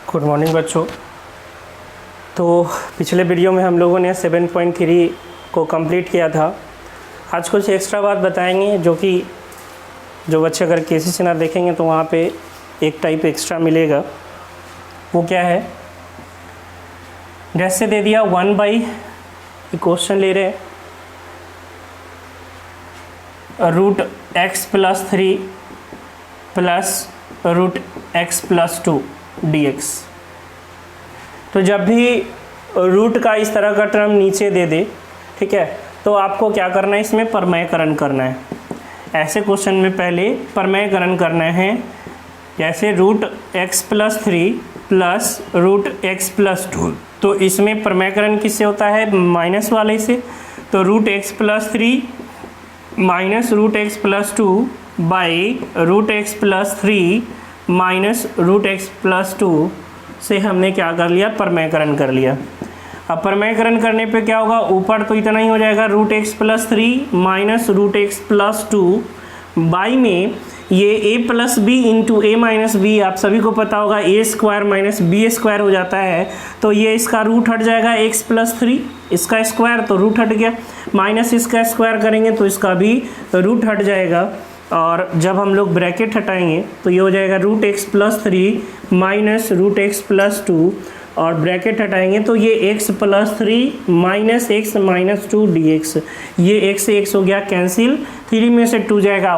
Good morning बच्चों। तो पिछले वीडियो में हम लोगों ने 7.3 को कंप्लीट किया था। आज कुछ एक्स्ट्रा बात बताएंगे जो बच्चे अगर केसी ना देखेंगे तो वहाँ पे एक टाइप एक्स्ट्रा मिलेगा। वो क्या है, जैसे दे दिया 1/, क्वेश्चन ले रहे हैं √x+3 प्लस √x+2 dx। तो जब भी रूट का इस तरह का टर्म नीचे दे दे, ठीक है, तो आपको क्या करना है, इसमें परमयकरण करना है। ऐसे क्वेश्चन में पहले परमयकरण करना है। जैसे √x+3 प्लस √x+2, तो इसमें परमयकरण किससे होता है, माइनस वाले से। तो √x+3 minus √x+2 by √x+3 minus √x+2 से हमने क्या कर लिया, परमयकरण कर लिया। अब परमयकरण करने पे क्या होगा, ऊपर तो इतना ही हो जाएगा √x+3 माइनस √x+2 बाई में ये a+b into a minus B, आप सभी को पता होगा a² माइनस b² हो जाता है। तो ये इसका रूट हट जाएगा x+3, इसका स्क्वायर तो रूट हट गया, माइनस इसका स्क्वायर करेंगे तो इसका भी रूट हट जाएगा। और जब हम लोग ब्रैकेट हटाएंगे तो ये हो जाएगा √x+3 माइनस √x+2, और ब्रैकेट हटाएंगे तो ये x+3 minus x minus 2 dx। ये x से x हो गया कैंसिल, 3 में से 2 जाएगा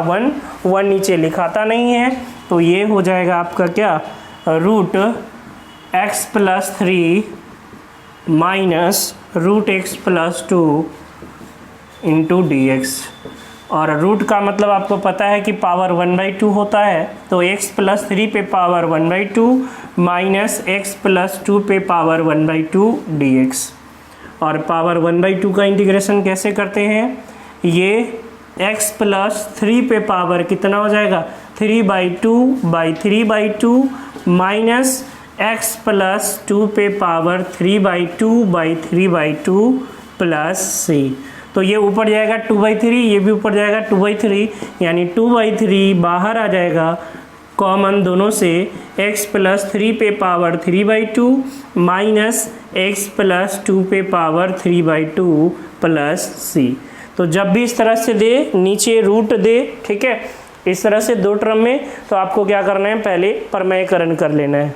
1 नीचे लिखाता नहीं है, तो ये हो जाएगा आपका क्या, √x+3 minus √x+2 into dx। और रूट का मतलब आपको पता है कि पावर 1/2 होता है, तो x+3 पे पावर 1/2 माइनस x+2 पे पावर 1/2 dx। और पावर 1/2 का इंटीग्रेशन कैसे करते हैं, ये x+3 पे पावर कितना हो जाएगा, 3/2 माइनस x+2 पे पावर 3/2 प्लस c। तो ये ऊपर जाएगा 2/3, ये भी ऊपर जाएगा 2/3, यानी 2/3 बाहर आ जाएगा कॉमन दोनों से। x+3 पे पावर 3/2 माइनस x+2 पे पावर 3/2 प्लस c। तो जब भी इस तरह से दे, नीचे रूट दे, ठीक है, इस तरह से दो टर्म में, तो आपको क्या करना है, पहले परमयकरण कर लेना है।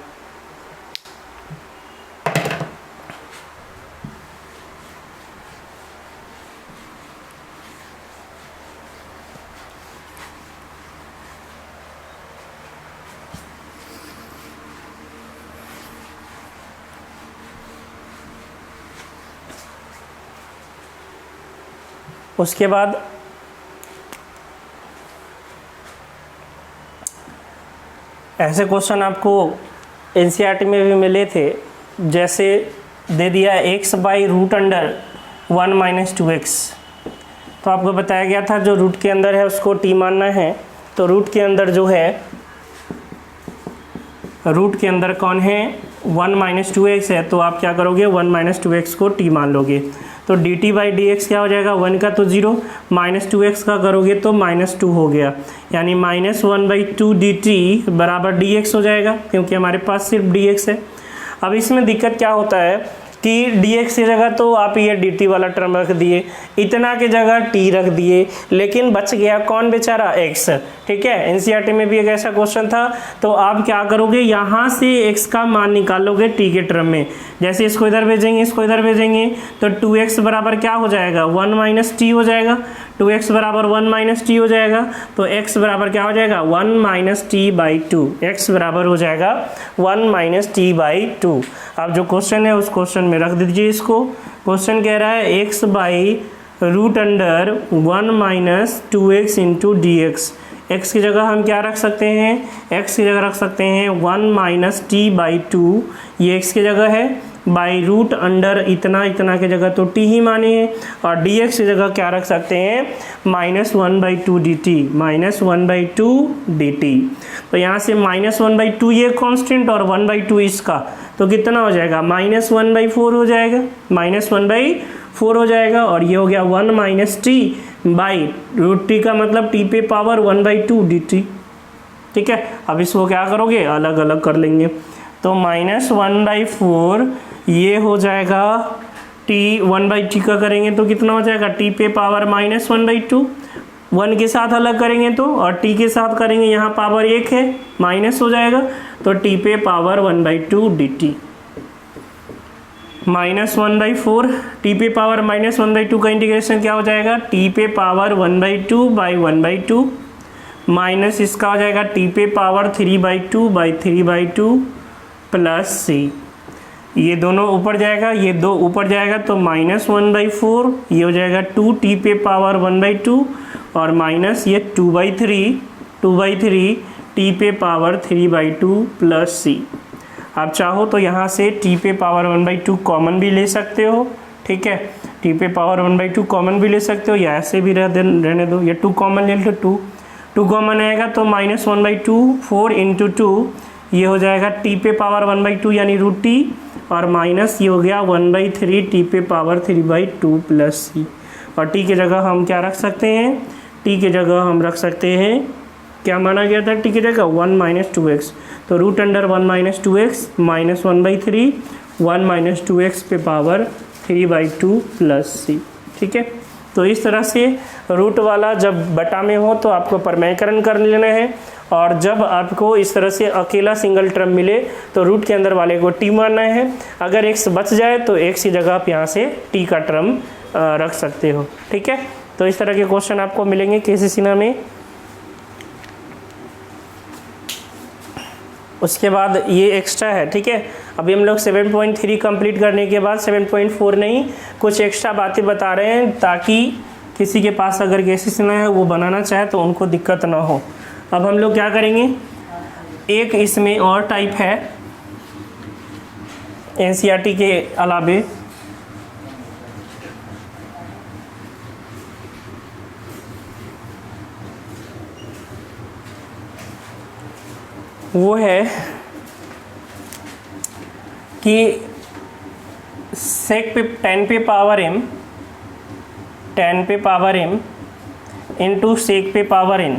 उसके बाद ऐसे क्वेश्चन आपको एनसीईआरटी में भी मिले थे। जैसे दे दिया x/√1 - 2x, तो आपको बताया गया था जो रूट के अंदर है उसको t मानना है। तो रूट के अंदर जो है, रूट के अंदर कौन है, 1 - 2x है, तो आप क्या करोगे, 1 - 2x को t मान लोगे। तो dt/dx क्या हो जाएगा, 1 का तो 0, माइनस 2x का करोगे तो -2 हो गया, यानी -1/2 dt बराबर dx हो जाएगा, क्योंकि हमारे पास सिर्फ dx है। अब इसमें दिक्कत क्या होता है कि dx की जगह तो आप ये dt वाला टर्म रख दिए, इतना की जगह t रख दिए, लेकिन बच गया कौन बेचारा, x, ठीक है। एनसीईआरटी में भी एक ऐसा क्वेश्चन था। तो आप क्या करोगे, यहाँ से x का मान निकालोगे t के टर्म में। जैसे इसको इधर भेजेंगे, इसको इधर भेजेंगे, तो 2x बराबर क्या हो जाएगा, 1 - t हो जाएगा। 2x बराबर 1 - t हो जाएगा, तो x बराबर क्या हो जाएगा, 1 - t/2। x बराबर हो जाएगा 1 - t/2। अब जो क्वेश्चन है उस क्वेश्चन में रख दीजिए इसको। क्वेश्चन कह रहा है x/√1 - 2x into dx। x की जगह हम क्या रख सकते हैं, x की जगह रख सकते हैं 1 - t/2, ये x की जगह है, बाई रूट अंडर इतना की जगह तो t ही माने हैं, और dx की जगह क्या रख सकते हैं, -1/2 dt, -1/2 dt। तो यहाँ से -1/2 ये कांस्टेंट और 1/2 इसका, तो कितना हो जाएगा, -1/4 हो जाएगा, -1/4 हो जाएगा। और ये हो गया 1 - t/√t का मतलब t पे पावर 1/2 dt, ठीक है। अब इसको क्या करोगे, अलग अलग कर लेंगे। तो -1/4 ये हो जाएगा t, 1/t का करेंगे तो कितना हो जाएगा, t पे पावर -1/2, 1 के साथ अलग करेंगे तो, और t के साथ करेंगे यहाँ पावर 1 है, माइनस हो जाएगा, तो t पे पावर 1/2 dt, -1/4, t पे पावर -1/2 का इंटीग्रेशन क्या हो जाएगा, t पे पावर 1/2 माइनस इसका हो जाएगा t पे पावर 3/2 प्लस c, ये दोनों ऊपर जाएगा, ये 2 ऊपर जाएगा, तो -1/4 ये हो जाएगा 2t पे पावर 1/2 और माइनस ये 2/3 t पे पावर 3/2 प्लस c। आप चाहो तो यहाँ से t पे पावर 1/2 कॉमन भी ले सकते हो, ठीक है, t पे पावर 1/2 कॉमन भी ले सकते हो, या ऐसे भी रहने दो, ये 2 कॉमन ले लो, 2 कॉमन आएगा तो -1/2, 4 × 2 ये हो जाएगा t पे पावर 1/2 यानी √t, और माइनस ये हो गया 1/3 t पे पावर 3/2 प्लस c, और t की जगह हम क्या रख सकते हैं, t की जगह हम रख सकते हैं, क्या माना गया था t की जगह 1 - 2x, तो √1 - 2x -1/3 1 - 2x पे पावर 3/2 प्लस c, ठीक है। तो इस तरह से रूट वाला जब बटा में हो तो आपको प्रमेयकरण कर लेना है, और जब आपको इस तरह से अकेला सिंगल टर्म मिले तो रूट के अंदर वाले को t मानना है, अगर x बच जाए तो x की जगह आप यहाँ से t का टर्म रख सकते हो, ठीक है। तो इस तरह के क्वेश्चन आपको मिलेंगे KCSENA में। उसके बाद ये एक्स्ट्रा है, ठीक है। अभी हम लोग 7.3 कंप्लीट करने के बाद 7.4 नहीं, कुछ एक्स्ट्रा बातें बता रहे हैं ताकि किसी के पास अगर KCSENA है वो बनाना चाहे तो उनको दिक्कत ना हो। अब हम लोग क्या करेंगे, एक इसमें और टाइप है NCERT के अलावे, वो है कि sec पे 10 पे पावर m इंटू sec पे पावर n,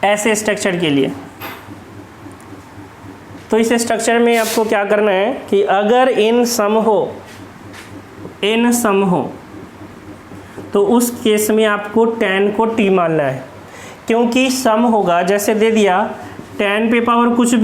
ऐसे स्ट्रक्चर के लिए। तो इस स्ट्रक्चर में आपको क्या करना है कि अगर n सम हो तो उस केस में आपको tan को t मानना है, क्योंकि सम होगा, जैसे दे दिया tan पे पावर कुछ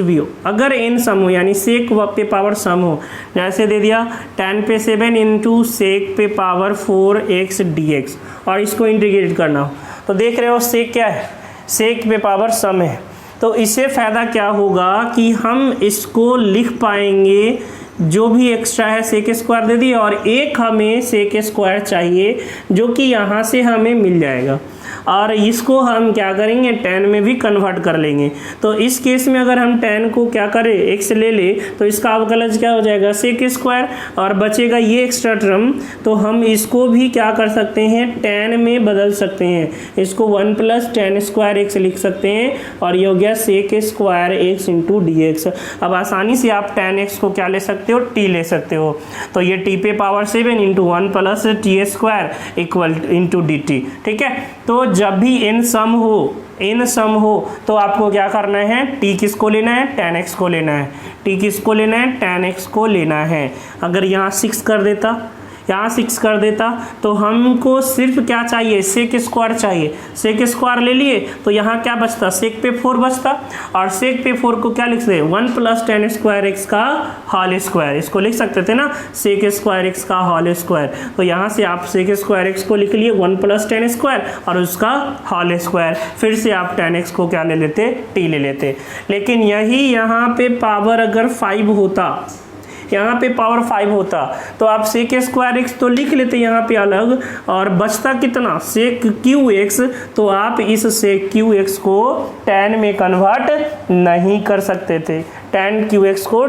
भी हो, अगर n सम हो यानी सेक पे पावर सम हो, जैसे दे दिया tan पे 7 इंटू सेक पे पावर 4x dx, और इसको इंटीग्रेट करना हो तो देख रहे हो सेक क्या है, सेक पे पावर सम है, तो इससे फ़ायदा क्या होगा कि हम इसको लिख पाएंगे, जो भी एक्स्ट्रा है सेक स्क्वायर दे दिया, और एक हमें सेक स्क्वायर चाहिए जो कि यहाँ से हमें मिल जाएगा, और इसको हम क्या करेंगे tan में भी कन्वर्ट कर लेंगे। तो इस केस में अगर हम tan को क्या करें x ले ले तो इसका अवकलज क्या हो जाएगा सेक स्क्वायर, और बचेगा ये एक्स्ट्रा टर्म, तो हम इसको भी क्या कर सकते हैं tan में बदल सकते हैं, इसको 1 + tan स्क्वायर x लिख सकते हैं, और ये हो गया sec square x into dx। अब आसानी से आप tan x को क्या ले सकते हो, t ले सकते हो, तो ये t पे power 7 into 1 + t square equal into dt, ठीक है। तो जब भी n सम हो तो आपको क्या करना है, t किसको लेना है, tan x को लेना है, t किसको लेना है, tan x को लेना है। अगर यहाँ 6 कर देता तो हमको सिर्फ क्या चाहिए, सेक स्क्वायर चाहिए, सेक स्क्वायर ले लिए तो यहाँ क्या बचता, सेक पे 4 बचता, और सेक पे 4 को क्या लिख सकते हैं 1 + tan स्क्वायर x का होल स्क्वायर, इसको लिख सकते थे ना सेक स्क्वायर x का होल स्क्वायर। तो यहाँ से आप सेक स्क्वायर x को लिख लिए 1 + tan स्क्वायर और उसका होल स्क्वायर, फिर से आप tan x को क्या ले लेते, t ले लेते। लेकिन यही यहाँ पे पावर अगर 5 होता, यहाँ पे पावर 5 होता तो आप सेक स्क्वायर x तो लिख लेते यहाँ पे अलग, और बचता कितना सेक क्यू एक्स, तो आप इस सेक क्यू एक्स को tan में कन्वर्ट नहीं कर सकते थे, tan क्यू एक्स को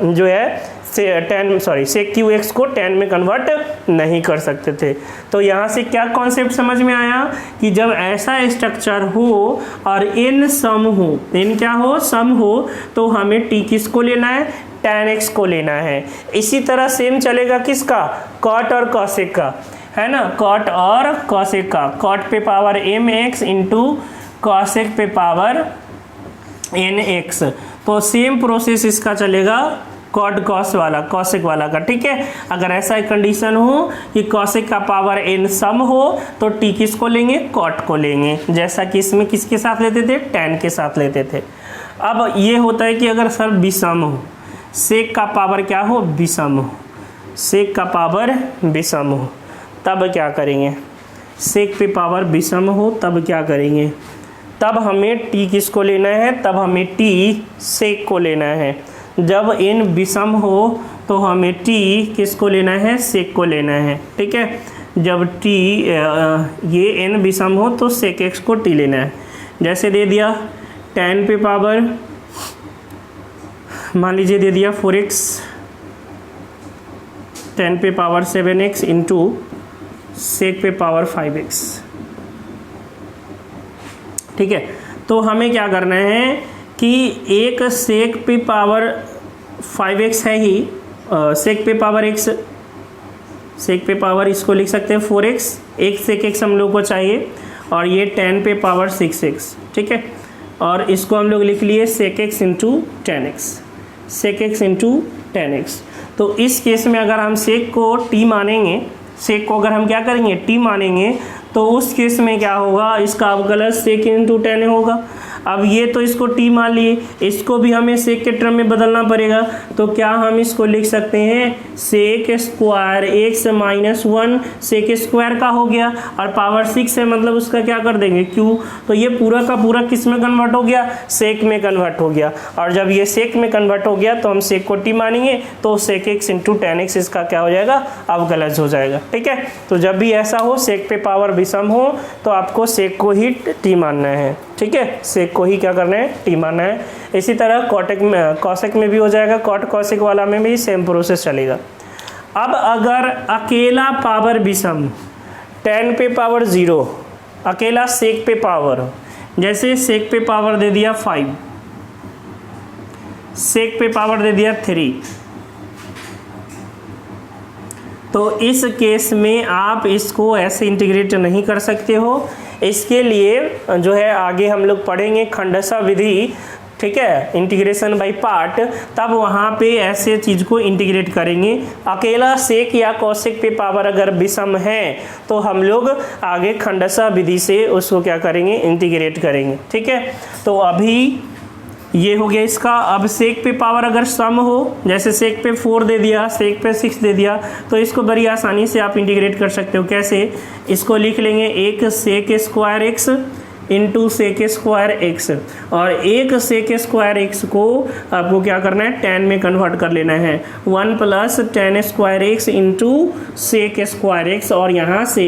जो है सेक क्यू एक्स को tan में कन्वर्ट नहीं कर सकते थे। तो यहाँ से क्या कॉन्सेप्ट समझ में आया कि जब ऐसा स्ट्रक्चर हो और n सम हो, n क्या हो, सम हो, तो हमें t किसको लेना है, tan x को लेना है। इसी तरह सेम चलेगा किसका, cot और cosec का, है ना, cot और cosec का, cot पे पावर mx इंटू cosec पे पावर एन एक्स। तो सेम प्रोसेस इसका चलेगा कॉट कॉस वाला, कॉसेक वाला का, ठीक है। अगर ऐसा एक कंडीशन हो कि कॉसेक का पावर एन सम हो तो टी किसको लेंगे, कॉट को लेंगे, जैसा कि इसमें किसके साथ लेते थे, टैन के साथ लेते थे। अब ये होता है कि अगर सर विषम हो, सेक का पावर क्या हो, विषम हो, सेक का पावर विषम हो, तब क्या करेंगे, सेक पे पावर विषम हो तब क्या करेंगे, तब हमें टी किसको लेना है, तब हमें टी सेक को लेना है। जब एन विषम हो तो हमें टी किसको लेना है, सेक को लेना है, ठीक है। जब टी ये एन विषम हो तो सेक एक्स को टी लेना है। जैसे दे दिया टेन पे पावर मान लीजिए दे दिया 4x, 10 पे पावर 7x इंटू सेक पे पावर 5x, ठीक है। तो हमें क्या करना है कि एक सेक पे पावर 5x है ही, सेक पे पावर x, सेक पे पावर इसको लिख सकते हैं 4x, एक सेक x हम लोग को चाहिए, और ये 10 पे पावर 6x, ठीक है। और इसको हम लोग लिख लिए सेक x इंटू 10x, सेक x इंटू 10x। तो इस केस में अगर हम सेक को t मानेंगे, सेक को अगर हम क्या करेंगे, t मानेंगे, तो उस केस में क्या होगा, इसका अवकलज सेक इंटू 10 होगा। अब ये तो इसको t मान लिए, इसको भी हमें सेक के टर्म में बदलना पड़ेगा। तो क्या हम इसको लिख सकते हैं, sec square x minus 1 sec square का हो गया, और पावर 6 है मतलब उसका क्या कर देंगे q। तो ये पूरा का पूरा किस में कन्वर्ट हो गया, सेक में कन्वर्ट हो गया। और जब ये सेक में कन्वर्ट हो गया तो हम सेक को t मानेंगे, तो सेक x इंटू 10x इसका क्या हो जाएगा, अवकलज हो जाएगा, ठीक है। तो जब भी ऐसा हो सेक पे पावर विषम हो तो आपको सेक को ही t मानना है, ठीक है, सेक को ही क्या करना है, टी मानना है। इसी तरह कॉटेक में, कॉसेक में भी हो जाएगा, कॉट कॉसेक वाला में भी सेम प्रोसेस चलेगा। अब अगर अकेला पावर विषम 10 पे पावर 0, अकेला सेक पे पावर, जैसे सेक पे पावर दे दिया 5, सेक पे पावर दे दिया 3, तो इस केस में आप इसको ऐसे इंटीग्रेट नहीं कर सकते हो। इसके लिए जो है आगे हम लोग पढ़ेंगे खंडसा विधि, ठीक है, इंटीग्रेशन बाय पार्ट, तब वहाँ पे ऐसे चीज़ को इंटीग्रेट करेंगे। अकेला सेक या कॉसेक पे पावर अगर विषम है तो हम लोग आगे खंडसा विधि से उसको क्या करेंगे, इंटीग्रेट करेंगे, ठीक है। तो अभी ये हो गया इसका। अब सेक पे पावर अगर सम हो, जैसे सेक पे 4 दे दिया, सेक पे 6 दे दिया, तो इसको बड़ी आसानी से आप इंटीग्रेट कर सकते हो। कैसे, इसको लिख लेंगे एक sec square x into sec square x, और एक सेक स्क्वायर एक्स को आपको क्या करना है, 10 में कन्वर्ट कर लेना है, 1 plus 10 square x into sec square x, और यहाँ से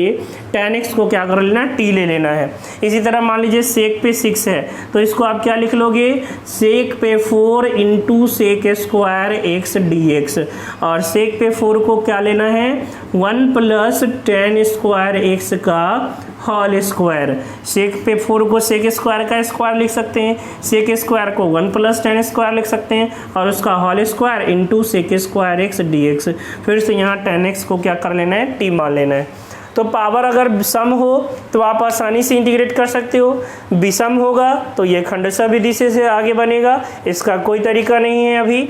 10x को क्या कर लेना, t ले लेना है। इसी तरह मान लीजिए सेक पे 6 है, तो इसको आप क्या लिख लोगे, सेक पे 4 into sec square x dx, और सेक पे 4 को क्या लेना है, 1 प्लस 10 स्क्वायर एक्स का होल स्क्वायर। सेक पे 4 को सेक स्क्वायर का स्क्वायर लिख सकते हैं, सेक स्क्वायर को 1 प्लस 10 स्क्वायर लिख सकते हैं, और उसका whole square into sec square x dx। फिर से यहाँ 10x को क्या कर लेना है, t मान लेना है। तो पावर अगर सम हो तो आप आसानी से इंटीग्रेट कर सकते हो, विषम होगा तो ये खंडसा विधि से आगे बनेगा, इसका कोई तरीका नहीं है अभी।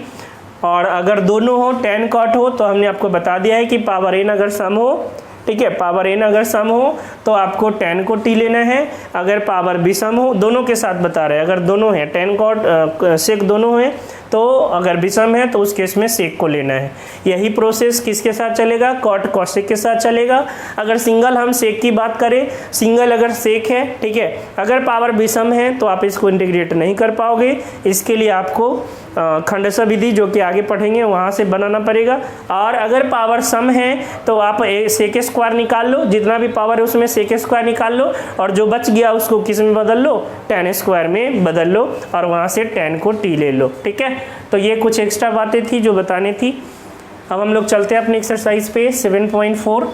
और अगर दोनों हो, 10 कॉट हो, तो हमने आपको बता दिया है कि पावर n अगर सम हो, ठीक है, पावर n अगर सम हो तो आपको 10 को t लेना है। अगर पावर विषम हो, दोनों के साथ बता रहे हैं, अगर दोनों हैं 10 कॉट सेक दोनों हैं, तो अगर विषम है तो उस केस में सेक को लेना है। यही प्रोसेस किसके साथ चलेगा, कॉट कॉसेक के साथ चलेगा। अगर सिंगल हम सेक की बात करें, सिंगल अगर सेक है, ठीक है, अगर पावर विषम है तो आप इसको इंटीग्रेट नहीं कर पाओगे। इसके लिए आपको खंडसा विधि जो कि आगे पढ़ेंगे वहाँ से बनाना पड़ेगा। और अगर पावर सम है तो आप सेक स्क्वायर निकाल लो, जितना भी पावर है उसमें सेक स्क्वायर निकाल लो, और जो बच गया उसको किस में बदल लो, 10 स्क्वायर में बदल लो, और वहाँ से 10 को t ले लो, ठीक है। तो ये कुछ एक्स्ट्रा बातें थी जो बताने थी। अब हम लोग चलते हैं अपनी एक्सरसाइज पे 7.4।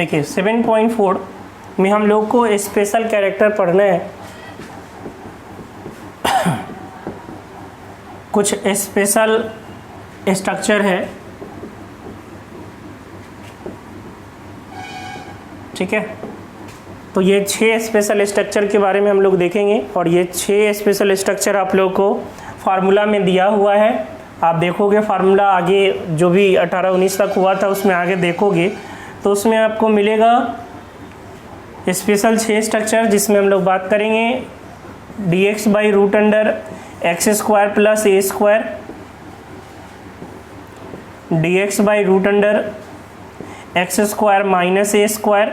देखिए 7.4 में हम लोग को स्पेशल कैरेक्टर पढ़ना है। कुछ स्पेशल स्ट्रक्चर है, ठीक है। तो ये 6 स्पेशल स्ट्रक्चर के बारे में हम लोग देखेंगे और ये 6 स्पेशल स्ट्रक्चर आप लोग को फार्मूला में दिया हुआ है। आप देखोगे फार्मूला आगे जो भी 18-19 तक हुआ था उसमें आगे देखोगे तो उसमें आपको मिलेगा स्पेशल 6 स्ट्रक्चर, जिसमें हम लोग बात करेंगे dx by root under x square plus a square, dx by root under x square minus a square,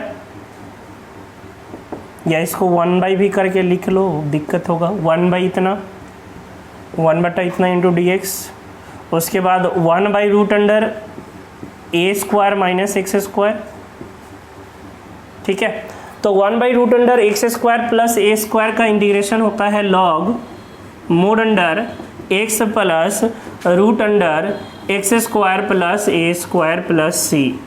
या इसको 1 भी करके लिख लो, दिक्कत होगा। 1 इतना 1 इतना इंटू dx, उसके बाद 1 by root under a square minus x square, ठीक है। तो 1 by root under x square plus a square का इंटीग्रेशन होता है log mod under x plus root under x square plus a square plus c.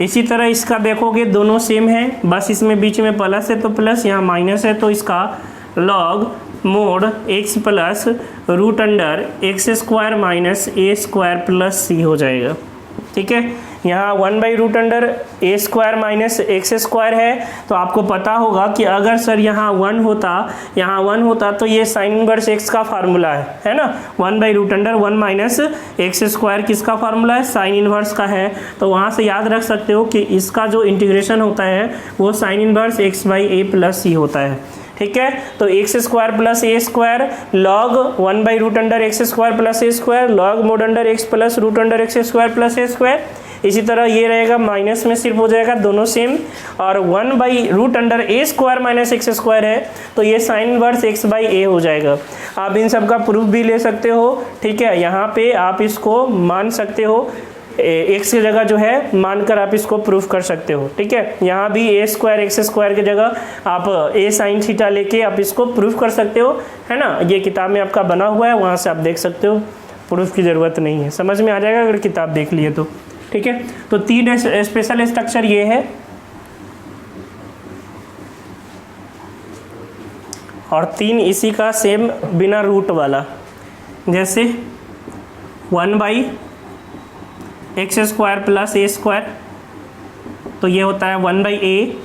इसी तरह इसका देखोगे दोनों सेम है, बस इसमें बीच में प्लस है तो प्लस, यहाँ माइनस है तो इसका log mod x plus root under x square minus a square plus c हो जाएगा, ठीक है। यहाँ 1 by root under a square minus x square है, तो आपको पता होगा कि अगर सर यहाँ 1 होता तो ये साइन इनवर्स एक्स का फार्मूला है ना। 1 by root under 1 minus x square किसका फार्मूला है, साइन इनवर्स का है। तो वहाँ से याद रख सकते हो कि इसका जो इंटीग्रेशन होता है वो sine inverse x by a plus c होता है, ठीक है। तो x square plus a square log 1 by root under x square plus a square log mod under x plus root under x square plus a square. इसी तरह ये रहेगा, minus में सिर्फ हो जाएगा दोनों सेम, और 1 by root under a square minus x square है तो ये sine inverse x by a हो जाएगा। आप इन सब का प्रूफ भी ले सकते हो, ठीक है। यहाँ पे आप इसको मान सकते हो, एक्स की जगह जो है मानकर आप इसको प्रूफ कर सकते हो, ठीक है। यहाँ भी ए स्क्वायर एक्स स्क्वायर की जगह आप ए साइन थीटा लेके आप इसको प्रूफ कर सकते हो, है ना। ये किताब में आपका बना हुआ है, वहाँ से आप देख सकते हो, प्रूफ की ज़रूरत नहीं है, समझ में आ जाएगा अगर किताब देख लिए तो, ठीक है। तो 3 स्पेशल स्ट्रक्चर ये है, और 3 इसी का सेम बिना रूट वाला, जैसे 1 by x square plus a square, तो ये होता है 1 by a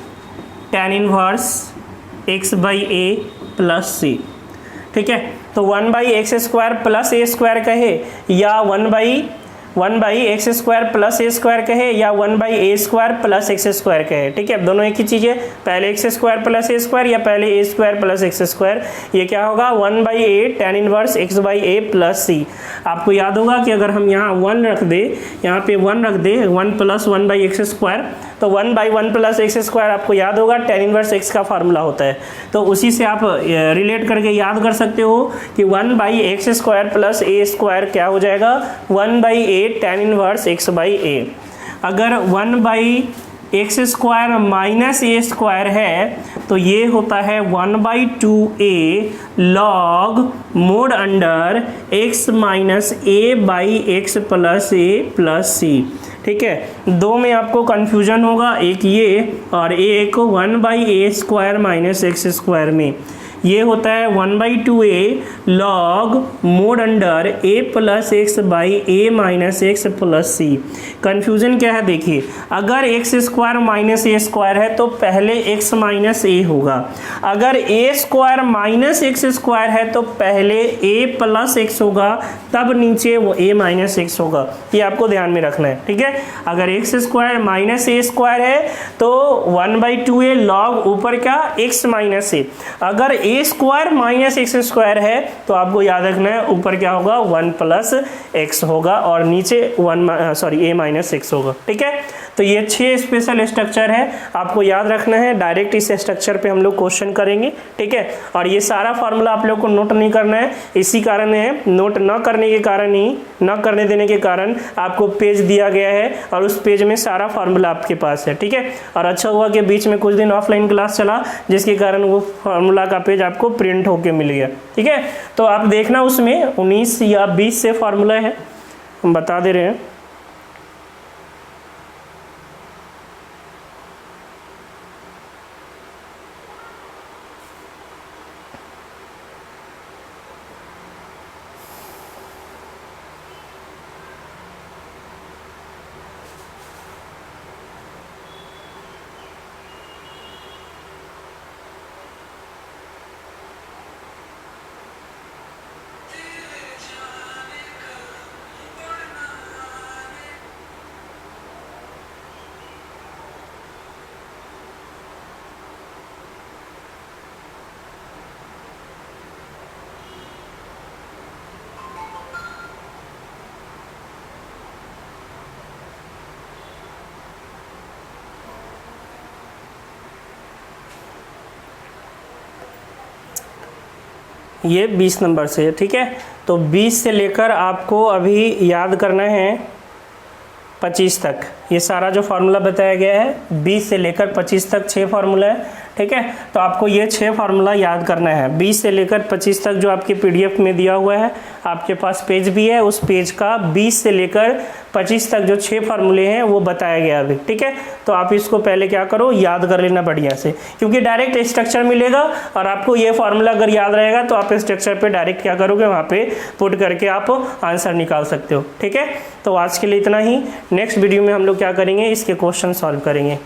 tan inverse x by a plus c, ठीक है। तो 1 by x square plus a square कहे या 1 by x square plus a square कहे या 1 by a square plus x square कहे, ठीक है। दोनों एक ही चीज़ है, पहले x square plus a square या पहले a square plus x square. ये क्या होगा, 1 by a tan inverse x by a plus c. आपको याद होगा कि अगर हम यहाँ 1 रख दे, यहाँ पे 1 रख दे, 1 प्लस 1 बाई एक्स स्क्वायर, तो 1 बाई 1 प्लस एक्स स्क्वायर आपको याद होगा टैन इनवर्स एक्स का फार्मूला होता है। तो उसी से आप रिलेट करके याद कर सकते हो कि 1 by x square plus a square क्या हो जाएगा, 1 by a tan inverse x by a. अगर 1 by x square minus a square है तो ये होता है 1 by 2a log mod under x minus a by x plus a plus c, ठीक है। दो में आपको कन्फ्यूजन होगा, एक ये और एक 1 by a square minus x square में। ये होता है 1 by 2a log mod under a plus x by a minus x plus c. Confusion क्या है, देखिए अगर x square minus a square है तो पहले एक्स माइनस ए होगा, अगर a square minus x square है तो पहले ए प्लस एक्स होगा, तब नीचे वो ए माइनस एक्स होगा। ये आपको ध्यान में रखना है, ठीक है। अगर x square minus a square है तो 1 बाई 2a लॉग ऊपर क्या एक्स माइनस ए, अगर a square minus x square है तो आपको याद रखना है ऊपर क्या होगा 1 प्लस एक्स होगा और नीचे ए माइनस एक्स होगा, ठीक है। तो ये 6 स्पेशल स्ट्रक्चर है, आपको याद रखना है, डायरेक्ट इस स्ट्रक्चर पे हम लोग क्वेश्चन करेंगे, ठीक है। और ये सारा फार्मूला आप लोग को नोट नहीं करना है, इसी कारण है नोट न करने के कारण ही, न करने देने के कारण आपको पेज दिया गया है और उस पेज में सारा फार्मूला आपके पास है, ठीक है। और अच्छा हुआ कि बीच में कुछ दिन ऑफलाइन क्लास चला जिसके कारण वो फार्मूला का पेज आपको प्रिंट होके मिल गया, ठीक है। तो आप देखना उसमें 19 या 20 से फार्मूला है, हम बता दे रहे हैं। ये 20 नंबर से, ठीक है। तो 20 से लेकर आपको अभी याद करना है 25 तक। ये सारा जो फार्मूला बताया गया है 20 से लेकर 25 तक 6 फार्मूला है, ठीक है। तो आपको ये 6 फार्मूला याद करना है। 20 से लेकर 25 तक जो आपके PDF में दिया हुआ है, आपके पास पेज भी है, उस पेज का 20 से लेकर 25 तक जो 6 फार्मूले हैं वो बताया गया अभी, ठीक है। तो आप इसको पहले क्या करो, याद कर लेना बढ़िया से, क्योंकि डायरेक्ट स्ट्रक्चर मिलेगा और आपको ये फार्मूला अगर याद रहेगा तो आप स्ट्रक्चर पे डायरेक्ट क्या करोगे, वहाँ पे पुट करके आप आंसर निकाल सकते हो, ठीक है। तो आज के लिए इतना ही। नेक्स्ट वीडियो में हम लोग क्या करेंगे, इसके क्वेश्चन सॉल्व करेंगे।